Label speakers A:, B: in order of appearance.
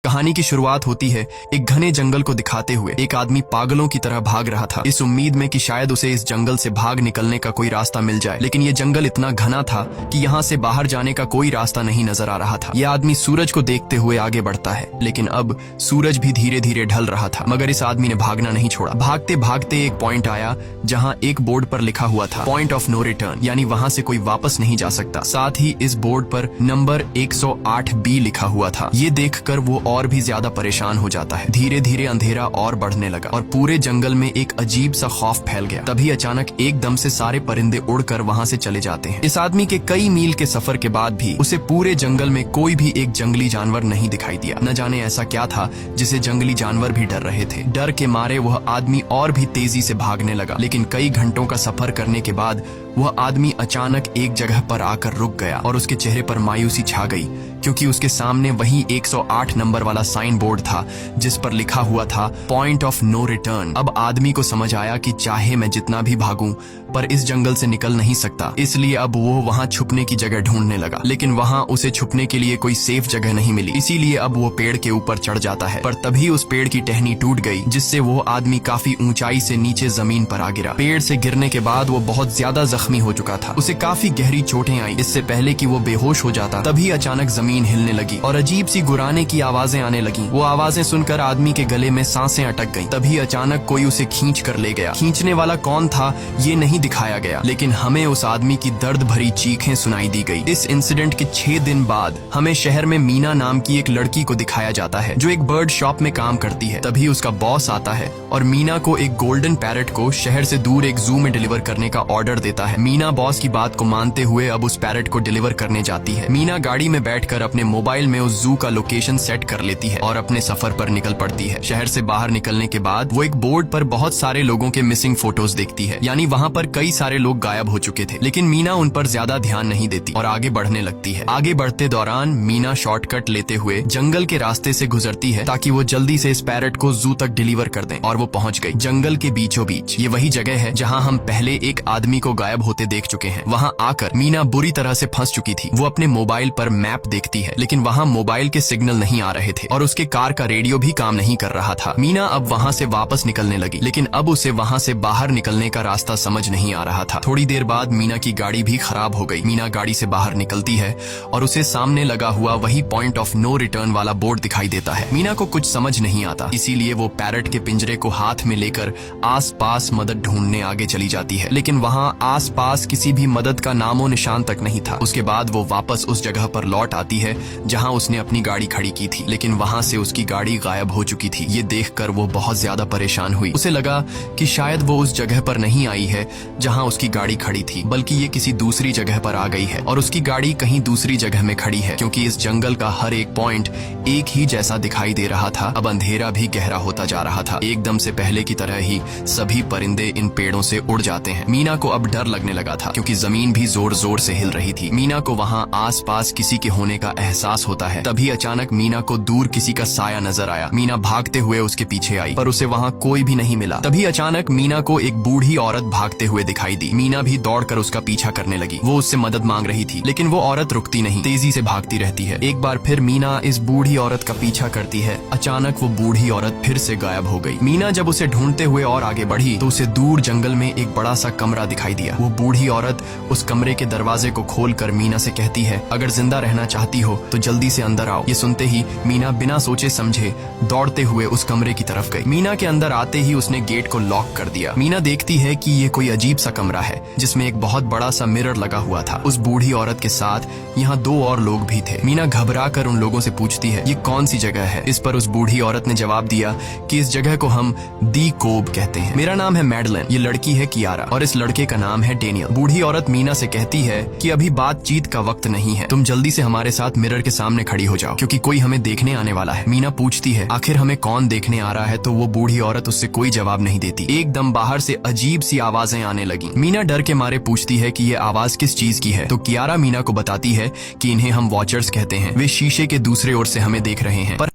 A: कहानी की शुरुआत होती है एक घने जंगल को दिखाते हुए। एक आदमी पागलों की तरह भाग रहा था, इस उम्मीद में कि शायद उसे इस जंगल से भाग निकलने का कोई रास्ता मिल जाए, लेकिन ये जंगल इतना घना था कि यहाँ से बाहर जाने का कोई रास्ता नहीं नजर आ रहा था। यह आदमी सूरज को देखते हुए आगे बढ़ता है, लेकिन अब सूरज भी धीरे धीरे ढल रहा था, मगर इस आदमी ने भागना नहीं छोड़ा। भागते भागते एक पॉइंट आया जहाँ एक बोर्ड पर लिखा हुआ था पॉइंट ऑफ नो रिटर्न, यानी वहाँ से कोई वापस नहीं जा सकता। साथ ही इस बोर्ड पर नंबर 108B लिखा हुआ था। ये देखकर वो और भी ज्यादा परेशान हो जाता है। धीरे धीरे अंधेरा और बढ़ने लगा और पूरे जंगल में एक अजीब सा खौफ फैल गया। तभी अचानक एकदम से सारे परिंदे उड़कर वहाँ से चले जाते हैं। इस आदमी के कई मील के सफर के बाद भी उसे पूरे जंगल में कोई भी एक जंगली जानवर नहीं दिखाई दिया। न जाने ऐसा क्या था जिसे जंगली जानवर भी डर रहे थे। डर के मारे वह आदमी और भी तेजी से भागने लगा, लेकिन कई घंटों का सफर करने के बाद वह आदमी अचानक एक जगह पर आकर रुक गया और उसके चेहरे पर मायूसी छा गई, क्योंकि उसके सामने वही 108 नंबर वाला साइन बोर्ड था जिस पर लिखा हुआ था पॉइंट ऑफ नो रिटर्न। अब आदमी को समझ आया कि चाहे मैं जितना भी भागूं पर इस जंगल से निकल नहीं सकता, इसलिए अब वो वहां छुपने की जगह ढूंढने लगा। लेकिन वहां उसे छुपने के लिए कोई सेफ जगह नहीं मिली, इसीलिए अब वो पेड़ के ऊपर चढ़ जाता है। पर तभी उस पेड़ की टहनी टूट गई, जिससे वो आदमी काफी ऊंचाई से नीचे जमीन पर आ गिरा। पेड़ से गिरने के बाद वो बहुत ज्यादा जख्मी हो चुका था, उसे काफी गहरी चोटें आई। इससे पहले कि वो बेहोश हो जाता तभी अचानक जमीन हिलने लगी और अजीब सी गुराने की आवाजें आने लगी। वो आवाजें सुनकर आदमी के गले में सांसें अटक गईं। तभी अचानक कोई उसे खींच कर ले गया। खींचने वाला कौन था ये नहीं दिखाया गया, लेकिन हमें उस आदमी की दर्द भरी चीखें सुनाई दी गई। इस इंसिडेंट के 6 दिन बाद हमें शहर में मीना नाम की एक लड़की को दिखाया जाता है जो एक बर्ड शॉप में काम करती है। तभी उसका बॉस आता है और मीना को एक गोल्डन पैरट को शहर से दूर एक जू में डिलीवर करने का ऑर्डर देता है। मीना बॉस की बात को मानते हुए अब उस पैरट को डिलीवर करने जाती है। मीना गाड़ी में बैठकर अपने मोबाइल में उस जू का लोकेशन सेट कर लेती है और अपने सफर पर निकल पड़ती है। शहर से बाहर निकलने के बाद वो एक बोर्ड पर बहुत सारे लोगों के मिसिंग फोटोज देखती है, यानी वहाँ पर कई सारे लोग गायब हो चुके थे। लेकिन मीना उन पर ज्यादा ध्यान नहीं देती और आगे बढ़ने लगती है। आगे बढ़ते दौरान मीना शॉर्टकट लेते हुए जंगल के रास्ते से गुजरती है ताकि वो जल्दी से इस पैरट को जू तक डिलीवर कर दें, और वो पहुंच गई जंगल के बीचों बीच। ये वही जगह है जहाँ हम पहले एक आदमी को गायब होते देख चुके हैं। वहाँ आकर मीना बुरी तरह से फंस चुकी थी। वो अपने मोबाइल पर मैप देखती है, लेकिन वहाँ मोबाइल के सिग्नल नहीं आ रहे थे और उसके कार का रेडियो भी काम नहीं कर रहा था। मीना अब वहाँ से वापस निकलने लगी, लेकिन अब उसे वहाँ से बाहर निकलने का रास्ता समझ नहीं आ रहा था। थोड़ी देर बाद मीना की गाड़ी भी खराब हो गई। मीना गाड़ी से बाहर निकलती है और उसे सामने लगा हुआ वही पॉइंट ऑफ नो रिटर्न वाला बोर्ड दिखाई देता है। मीना को कुछ समझ नहीं आता, इसीलिए वो पैरट के पिंजरे को हाथ में लेकर आसपास मदद ढूंढने आगे चली जाती है, लेकिन वहाँ आसपास किसी भी मदद का नामो निशान तक नहीं था। उसके बाद वो वापस उस जगह पर लौट आती है जहाँ उसने अपनी गाड़ी खड़ी की थी, लेकिन वहाँ से उसकी गाड़ी गायब हो चुकी थी। ये देखकर वो बहुत ज्यादा परेशान हुई। उसे लगा कि शायद वो उस जगह पर नहीं आई है जहाँ उसकी गाड़ी खड़ी थी, बल्कि ये किसी दूसरी जगह पर आ गई है और उसकी गाड़ी कहीं दूसरी जगह में खड़ी है, क्योंकि इस जंगल का हर एक पॉइंट एक ही जैसा दिखाई दे रहा था। अब अंधेरा भी गहरा होता जा रहा था। एकदम से पहले की तरह ही सभी परिंदे इन पेड़ों से उड़ जाते हैं। मीना को अब डर लगने लगा था, क्योंकि जमीन भी जोर जोर से हिल रही थी। मीना को वहाँ आसपास किसी के होने का एहसास होता है। तभी अचानक मीना को दूर किसी का साया नजर आया। मीना भागते हुए उसके पीछे आई, पर उसे वहाँ कोई भी नहीं मिला। तभी अचानक मीना को एक बूढ़ी औरत भागते हुए दिखाई दी। मीना भी दौड़कर उसका पीछा करने लगी। वो उससे मदद मांग रही थी, लेकिन वो औरत रुकती नहीं, तेजी से भागती रहती है। एक बार फिर मीना इस बूढ़ी औरत का पीछा करती है। अचानक वो बूढ़ी औरत फिर से गायब हो गई। मीना जब उसे ढूंढते हुए और आगे बढ़ी तो उसे दूर जंगल में एक बड़ा सा कमरा दिखाई दिया। वो बूढ़ी औरत उस कमरे के दरवाजे को खोलकर मीना से कहती है, अगर जिंदा रहना चाहती हो तो जल्दी से अंदर आओ। ये सुनते ही मीना बिना सोचे समझे दौड़ते हुए उस कमरे की तरफ गई। मीना के अंदर आते ही उसने गेट को लॉक कर दिया। मीना देखती है कि ये कोई अजीब सा कमरा है जिसमें एक बहुत बड़ा सा मिरर लगा हुआ था। उस बूढ़ी औरत के साथ यहाँ 2 और लोग भी थे। मीना घबरा कर उन लोगों से पूछती है, ये कौन सी जगह है? इस पर उस बूढ़ी औरत ने जवाब दिया कि इस जगह को हम दी कोब कहते हैं। मेरा नाम है मैडलिन, ये लड़की है कियारा और इस लड़के का नाम है डेनियल। बूढ़ी औरत मीना से कहती है कि अभी बातचीत का वक्त नहीं है, तुम जल्दी से हमारे साथ मिरर के सामने खड़ी हो जाओ, क्योंकि कोई हमें देखने आने वाला है। मीना पूछती है, आखिर हमें कौन देखने आ रहा है? तो वो बूढ़ी औरत उससे कोई जवाब नहीं देती। एकदम बाहर से अजीब सी आवाजें आने लगी। मीना डर के मारे पूछती है कि ये आवाज किस चीज की है? तो कियारा मीना को बताती है कि इन्हें हम वॉचर्स कहते हैं। वे शीशे के दूसरे ओर से हमें देख रहे हैं। पर